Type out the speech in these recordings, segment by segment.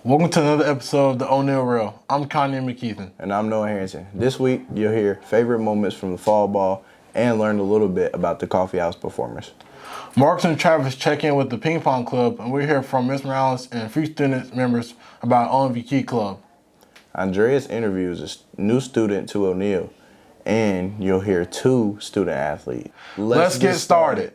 Welcome to another episode of the ONeal Real. I'm Kanye McKeithen. And I'm Noah Harrington. This week, you'll hear favorite moments from the fall ball and learn a little bit about the coffee house performers. Marcus and Travis check in with the Ping Pong Club, and we'll hear from Ms. Morales and a few student members about ONeal Key Club. Andreas interviews a new student to ONeal, and you'll hear two student athletes. Let's get started.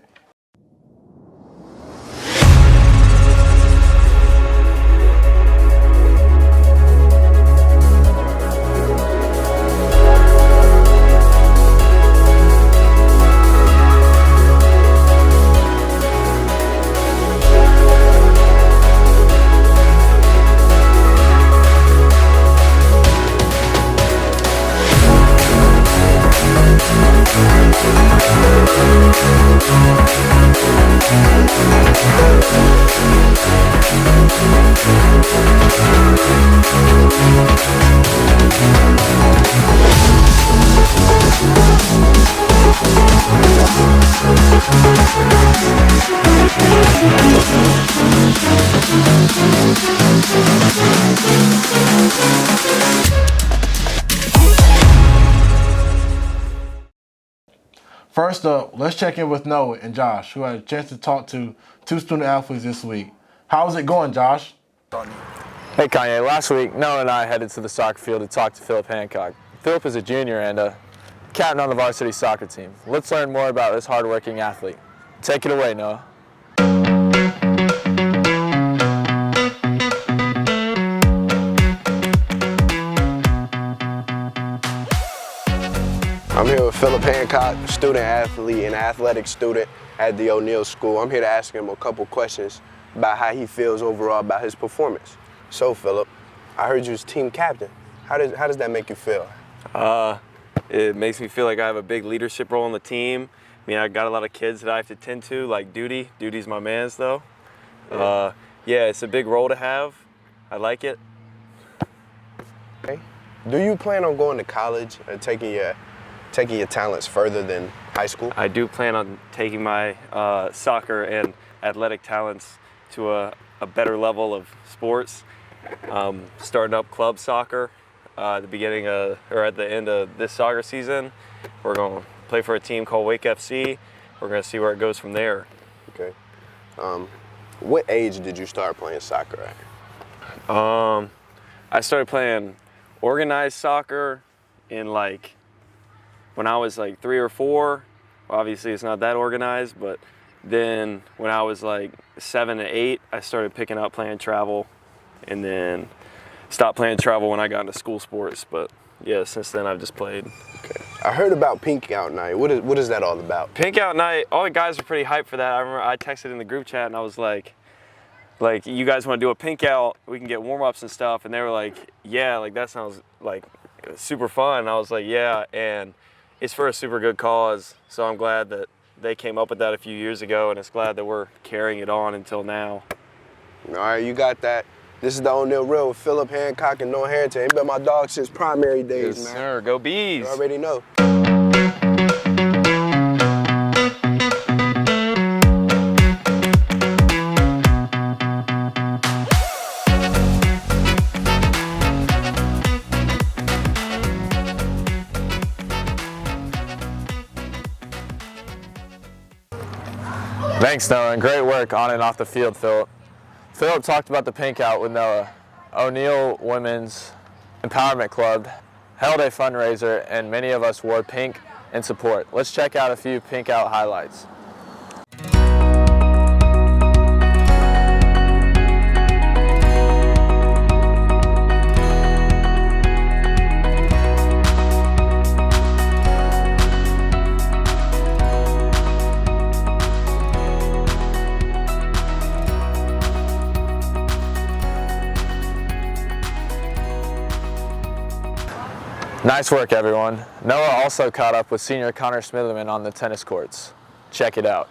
First up, let's check in with Noah and Josh, who had a chance to talk to two student athletes this week. How's it going, Josh? Hey Kanye, last week Noah and I headed to the soccer field to talk to Philip Hancock. Philip is a junior and a captain on the varsity soccer team. Let's learn more about this hardworking athlete. Take it away, Noah. I'm here with Philip Hancock, student athlete and athletic student at the ONeal School. I'm here to ask him a couple questions about how he feels overall about his performance. So Philip, I heard you was team captain. How does that make you feel? It makes me feel like I have a big leadership role on the team. I mean, I got a lot of kids that I have to tend to, like Duty. Duty's my man's though. Yeah, it's a big role to have. I like it. Okay. Do you plan on going to college and taking your talents further than high school? I do plan on taking my soccer and athletic talents to a better level of sports. Starting up club soccer at the beginning or at the end of this soccer season. We're going to play for a team called Wake FC. We're going to see where it goes from there. Okay. What age did you start playing soccer at? I started playing organized soccer in when I was 3 or 4. Obviously it's not that organized, but then when I was 7 and 8, I started picking up playing travel, and then stopped playing travel when I got into school sports. But yeah, since then I've just played. Okay. I heard about Pink Out Night. What is that all about? Pink Out Night, all the guys are pretty hyped for that. I remember I texted in the group chat and I was like, you guys want to do a pink out? We can get warm-ups and stuff. And they were like, yeah, that sounds super fun. And I was like, yeah, and it's for a super good cause. So I'm glad that they came up with that a few years ago, and it's glad that we're carrying it on until now. All right, you got that. This is the ONeal Real with Philip Hancock and Noah Harrington. He been my dog since primary days, Yes, man. sir. Go Bees. You already know. Thanks, Noah, and great work on and off the field, Philip. Philip talked about the Pink Out with Noah. ONeal Women's Empowerment Club held a fundraiser, and many of us wore pink in support. Let's check out a few Pink Out highlights. Nice work, everyone. Noah also caught up with senior Connor Smitherman on the tennis courts. Check it out.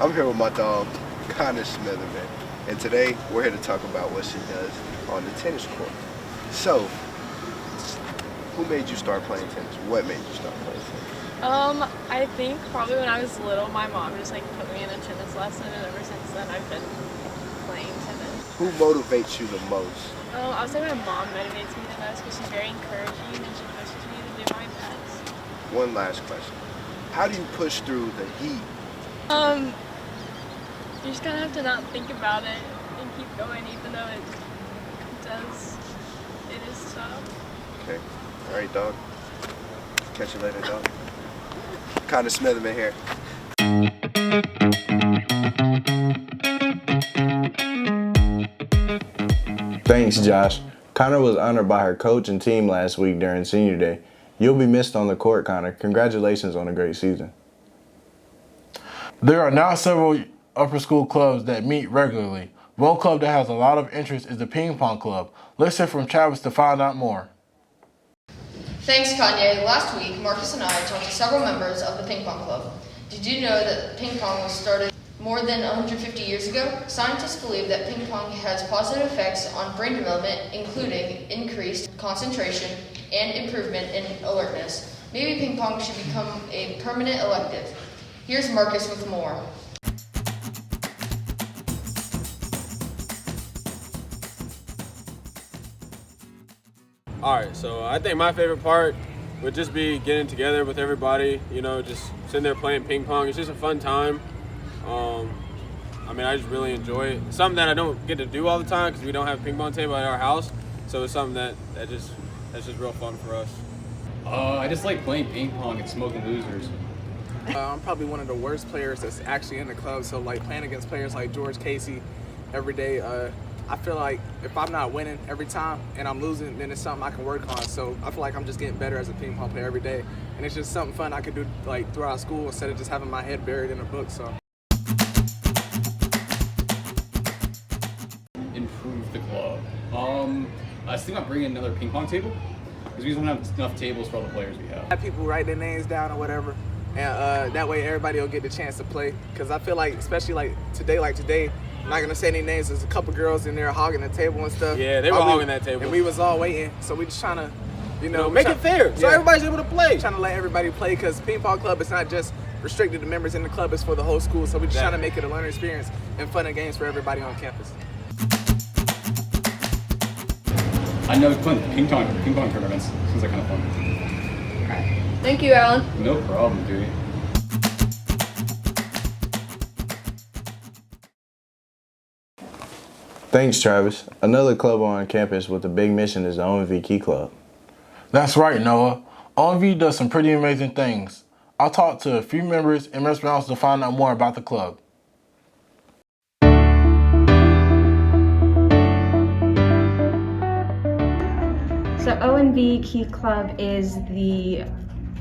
I'm here with my dog, Connor Smitherman, and today we're here to talk about what she does on the tennis court. So, who made you start playing tennis? What made you start playing tennis? I think probably when I was little, my mom just like put me in a tennis lesson, and ever since then I've been playing tennis. Who motivates you the most? I would say my mom motivates me the most because she's very encouraging and she pushes me to do my best. One last question. How do you push through the heat? You just kind of have to not think about it and keep going, even though it is tough. Okay. All right, dog. Catch you later, dog. Connor Smitherman here. Thanks, Josh. Connor was honored by her coach and team last week during senior day. You'll be missed on the court, Connor. Congratulations on a great season. There are now several upper school clubs that meet regularly. One club that has a lot of interest is the Ping Pong Club. Let's hear from Travis to find out more. Thanks, Kanye. Last week, Marcus and I talked to several members of the Ping Pong Club. Did you know that ping pong was started more than 150 years ago? Scientists believe that ping pong has positive effects on brain development, including increased concentration and improvement in alertness. Maybe ping pong should become a permanent elective. Here's Marcus with more. Alright, so I think my favorite part would just be getting together with everybody, you know, just sitting there playing ping pong. It's just a fun time. I just really enjoy it. It's something that I don't get to do all the time because we don't have a ping pong table at our house. So it's something that's just real fun for us. I just like playing ping pong and smoking losers. I'm probably one of the worst players that's actually in the club, so like playing against players like George Casey every day, I feel like if I'm not winning every time and I'm losing, then it's something I can work on. So I feel like I'm just getting better as a ping pong player every day, and it's just something fun I could do like throughout school instead of just having my head buried in a book. So Improve the club. I was thinking about bringing another ping pong table because we don't have enough tables for all the players we have. have people write their names down or whatever, and that way everybody will get the chance to play. Because I feel like, especially like today, I'm not gonna say any names. There's a couple girls in there hogging the table and stuff. Yeah, they were hogging that table. And we was all waiting, so we just trying to, make it fair so everybody's able to play. Trying to let everybody play because ping pong club is not just restricted to members in the club, it's for the whole school. So we're just trying to make it a learning experience and fun and games for everybody on campus. I know playing ping pong tournaments seems like kind of fun. Thank you, Alan. No problem, dude. Thanks, Travis. Another club on campus with a big mission is the ONeal Key Club. That's right, Noah. ONV does some pretty amazing things. I'll talk to a few members in Miss Rounds to find out more about the club. So ONeal Key Club is the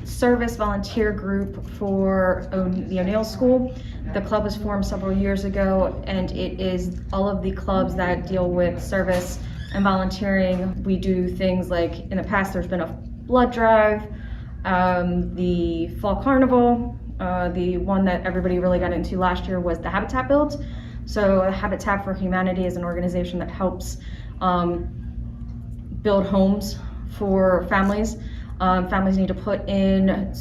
service volunteer group for the ONeal School. The club was formed several years ago, and it is all of the clubs that deal with service and volunteering. We do things like, in the past there's been a blood drive, the fall carnival, the one that everybody really got into last year was the Habitat build. So Habitat for Humanity is an organization that helps build homes for families. Families need to put in,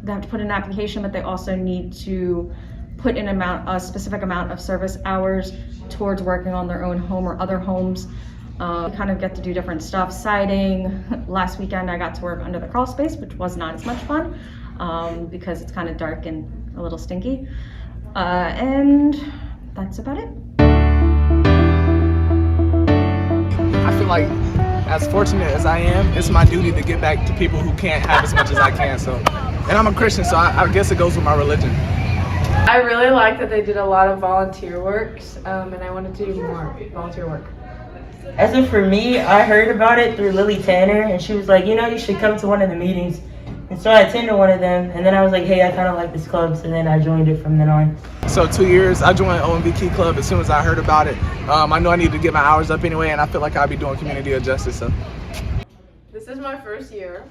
they have to put in an application, but they also need to put in a specific amount of service hours towards working on their own home or other homes. We kind of get to do different stuff, siding. Last weekend I got to work under the crawl space, which was not as much fun because it's kind of dark and a little stinky. And that's about it. I feel like, as fortunate as I am, it's my duty to give back to people who can't have as much as I can. So, and I'm a Christian, so I guess it goes with my religion. I really like that they did a lot of volunteer work, and I wanted to do more volunteer work. As in for me, I heard about it through Lily Tanner, and she was like, you should come to one of the meetings. And so I attended one of them, and then I was like, hey, I kind of like this club, so then I joined it from then on. So 2 years, I joined ONeal Key Club as soon as I heard about it. I know I need to get my hours up anyway, and I feel like I'll be doing community of justice. So. This is my first year.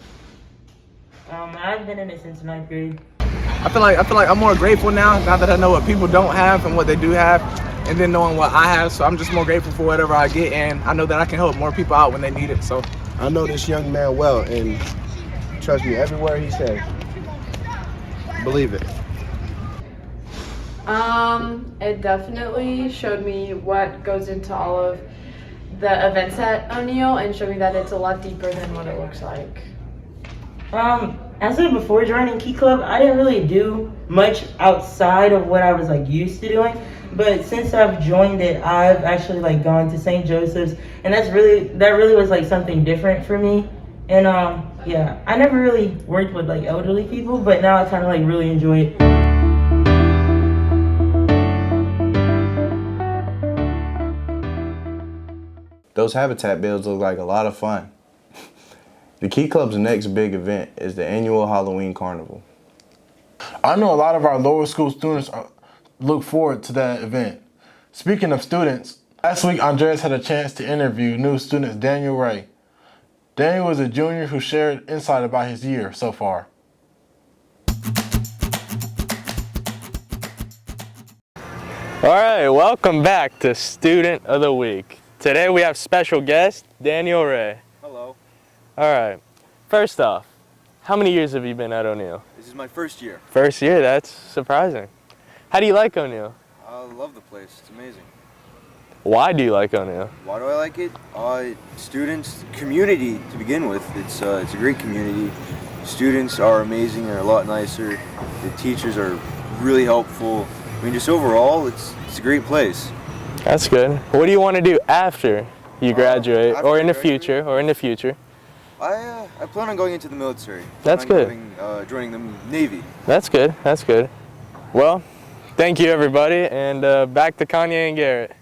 I've been in it since 9th grade. I feel like I'm more grateful now that I know what people don't have and what they do have. and then knowing what I have. So I'm just more grateful for whatever I get, and I know that I can help more people out when they need it. So I know this young man well, and trust me, every word he says, believe it. It definitely showed me what goes into all of the events at ONeal and showed me that it's a lot deeper than what it looks like. As of before joining Key Club, I didn't really do much outside of what I was like used to doing. But since I've joined it, I've actually like gone to St. Joseph's, and that really was like something different for me. And yeah, I never really worked with like elderly people, but now I kind of like really enjoy it. Those habitat builds look like a lot of fun. The Key Club's next big event is the annual Halloween Carnival. I know a lot of our lower school students look forward to that event. Speaking of students, last week Andreas had a chance to interview new student Daniel Ray. Daniel was a junior who shared insight about his year so far. All right, welcome back to Student of the Week. Today we have special guest, Daniel Ray. Hello. All right, first off, how many years have you been at ONeal? This is my first year. First year, that's surprising. How do you like ONeal? I love the place, it's amazing. Why do you like ONeal? Why do I like it? Students, community to begin with. It's a great community. Students are amazing, they're a lot nicer. The teachers are really helpful. I mean, just overall, it's a great place. That's good. What do you want to do after you graduate, or in the future? I plan on going into the military. That's good. Joining the Navy. That's good. That's good. Well, thank you everybody, and back to Kanye and Garrett.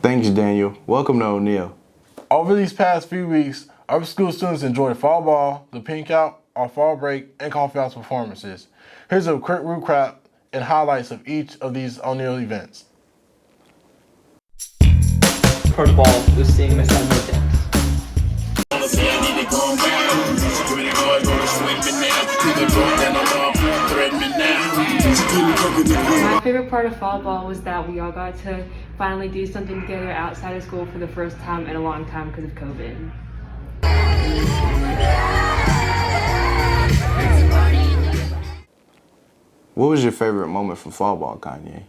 Thanks, Daniel. Welcome to ONeal. Over these past few weeks, our school students enjoyed fall ball, the pink out, our fall break, and coffee house performances. Here's a quick recap and highlights of each of these ONeal events. Part of the ball was seeing Miss Hancock dance. My favorite part of fall ball was that we all got to finally do something together outside of school for the first time in a long time because of COVID. What was your favorite moment from fall ball, Kanye?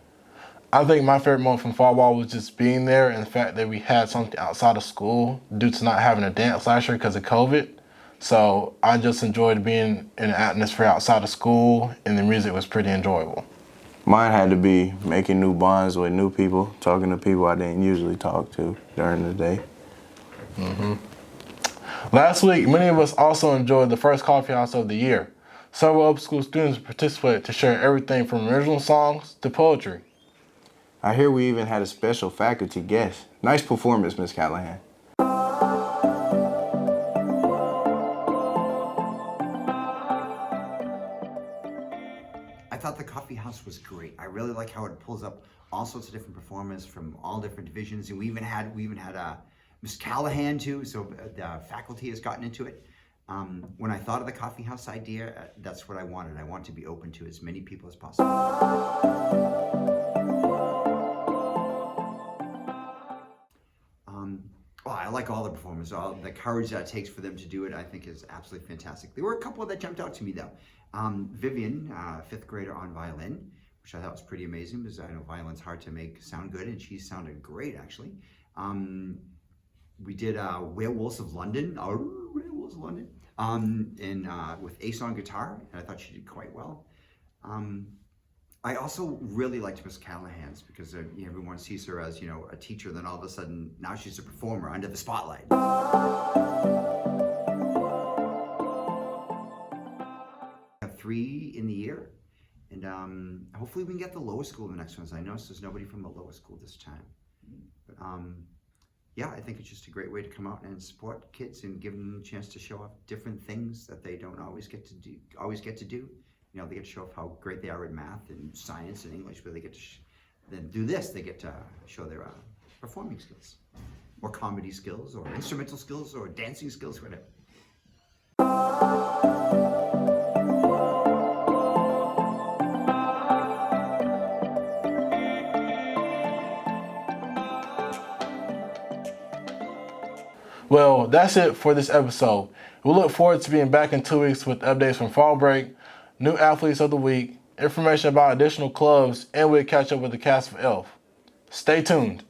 I think my favorite moment from fall ball was just being there and the fact that we had something outside of school due to not having a dance last year because of COVID. So I just enjoyed being in an atmosphere outside of school, and the music was pretty enjoyable. Mine had to be making new bonds with new people, talking to people I didn't usually talk to during the day. Last week, many of us also enjoyed the first coffee house of the year. Several upper school students participated to share everything from original songs to poetry. I hear we even had a special faculty guest. Nice performance, Miss Callahan. I thought the coffee house was great. I really like how it pulls up all sorts of different performers from all different divisions, and we even had Miss Callahan too. So the faculty has gotten into it. When I thought of the coffee house idea, that's what I wanted. I want to be open to as many people as possible. I like all the performers. All the courage that it takes for them to do it, I think, is absolutely fantastic. There were a couple that jumped out to me, though. Vivian, fifth grader on violin, which I thought was pretty amazing because I know violin's hard to make sound good, and she sounded great, actually. We did Werewolves of London, with Ace on guitar, and I thought she did quite well. I also really liked Miss Callahan's because everyone sees her as, a teacher, then all of a sudden, now she's a performer under the spotlight. We have 3 in the year, and hopefully we can get the lower school in the next ones. I noticed there's nobody from the lower school this time. But yeah, I think it's just a great way to come out and support kids and give them a chance to show off different things that they don't always get to do. They get to show off how great they are in math and science and English, but they get to then do this. They get to show their performing skills, or comedy skills, or instrumental skills, or dancing skills, whatever. that's it for this episode. We look forward to being back in 2 weeks with updates from fall break, new athletes of the week, information about additional clubs, and we'll catch up with the cast of ELF. Stay tuned.